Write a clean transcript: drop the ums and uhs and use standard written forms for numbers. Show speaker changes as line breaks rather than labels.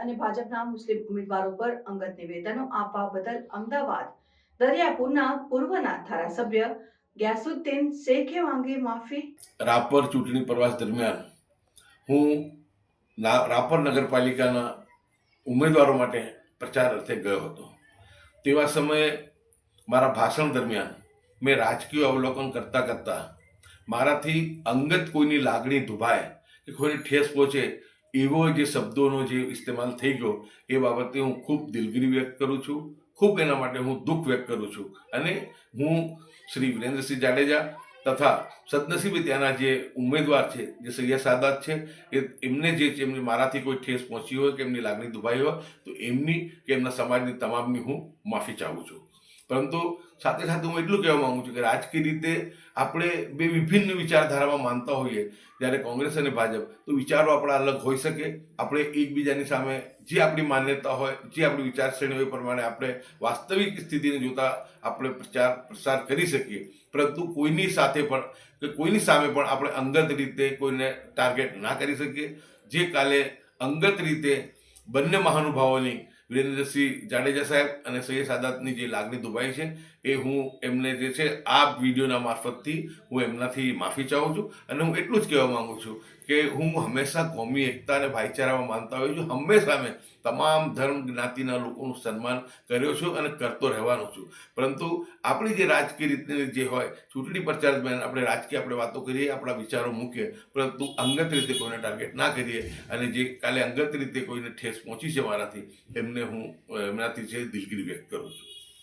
અને ભાજપના મુસ્લિમ ઉમેદવારો પર અંગત નિવેદનો આપવા બદલ અમદાવાદ દરિયાપુરના પૂર્વના ધારાસભ્ય ગ્યાસુદ્દીન શેખે માંગી માફી।
રાપર ચૂંટણી પ્રવાસ દરમિયાન હું રાપર નગરપાલિકાના ઉમેદવારો માટે પ્રચાર અર્થે ગયો હતો। તેવા સમયે મારા ભાષણ દરમિયાન મેં રાજકીય અવલોકન કરતાં કરતાં મારાથી અંગત કોઈની લાગણી દુભાય કે કોઈને ઠેસ પહોંચે એવો જે શબ્દોનો જે ઇસ્તેમાલ થઈ ગયો એ બાબતે હું ખૂબ દિલગીરી વ્યક્ત કરું છું, ખૂબ એના માટે હું દુઃખ વ્યક્ત કરું છું। અને હું શ્રી વિરેન્દ્રસિંહ જાડેજા તથા સદનસીબે ત્યાંના જે ઉમેદવાર છે, જે સૈયદ સાદાત છે, એમને જે એમને મારાથી કોઈ ઠેસ પહોંચી હોય કે એમની લાગણી દુભાઈ હોય તો એમની કે એમના સમાજની તમામની હું માફી ચાહું છું। પરંતુ સાથે સાથે હું એટલું કહેવા માગું છું કે રાજકીય રીતે આપણે બે વિભિન્ન વિચારધારામાં માનતા હોઈએ, જ્યારે કોંગ્રેસ અને ભાજપ, તો વિચારો આપણા અલગ હોઈ શકે। આપણે એકબીજાની સામે જે આપણી માન્યતા હોય, જે આપણી વિચારશ્રેણી હોય, પ્રમાણે આપણે વાસ્તવિક સ્થિતિને જોતા આપણે પ્રસાર કરી શકીએ, પરંતુ કોઈની સાથે પણ કે કોઈની સામે પણ આપણે અંગત રીતે કોઈને ટાર્ગેટ ના કરી શકીએ। જે કાલે અંગત રીતે બંને મહાનુભાવોની, વિરેન્દ્રસિંહ જાડેજા સાહેબ અને સૈયદ સાદાતની જે લાગણી દુભાઈ છે એ હું એમને જે છે આ વિડીયોના મારફતથી હું એમનાથી માફી ચાહું છું। અને હું એટલું જ કહેવા માગું છું કે હું હંમેશા કોમી એકતા અને ભાઈચારામાં માનતા હોઉં છું। હંમેશા મેં તમામ ધર્મ જ્ઞાતિના લોકોનું સન્માન કર્યો છું અને કરતો રહેવાનો છું। પરંતુ આપણી જે રાજકીય રીતની જે હોય, ચૂંટણી પ્રચાર દરમિયાન આપણે રાજકીય આપણે વાતો કરીએ, આપણા વિચારો મૂકીએ, પરંતુ અંગત રીતે કોઈને ટાર્ગેટ ના કરીએ। અને જે કાલે અંગત રીતે કોઈને ઠેસ પહોંચી છે મારાથી, એમને હું એમનાથી જે દિલગીરી વ્યક્ત કરું છું।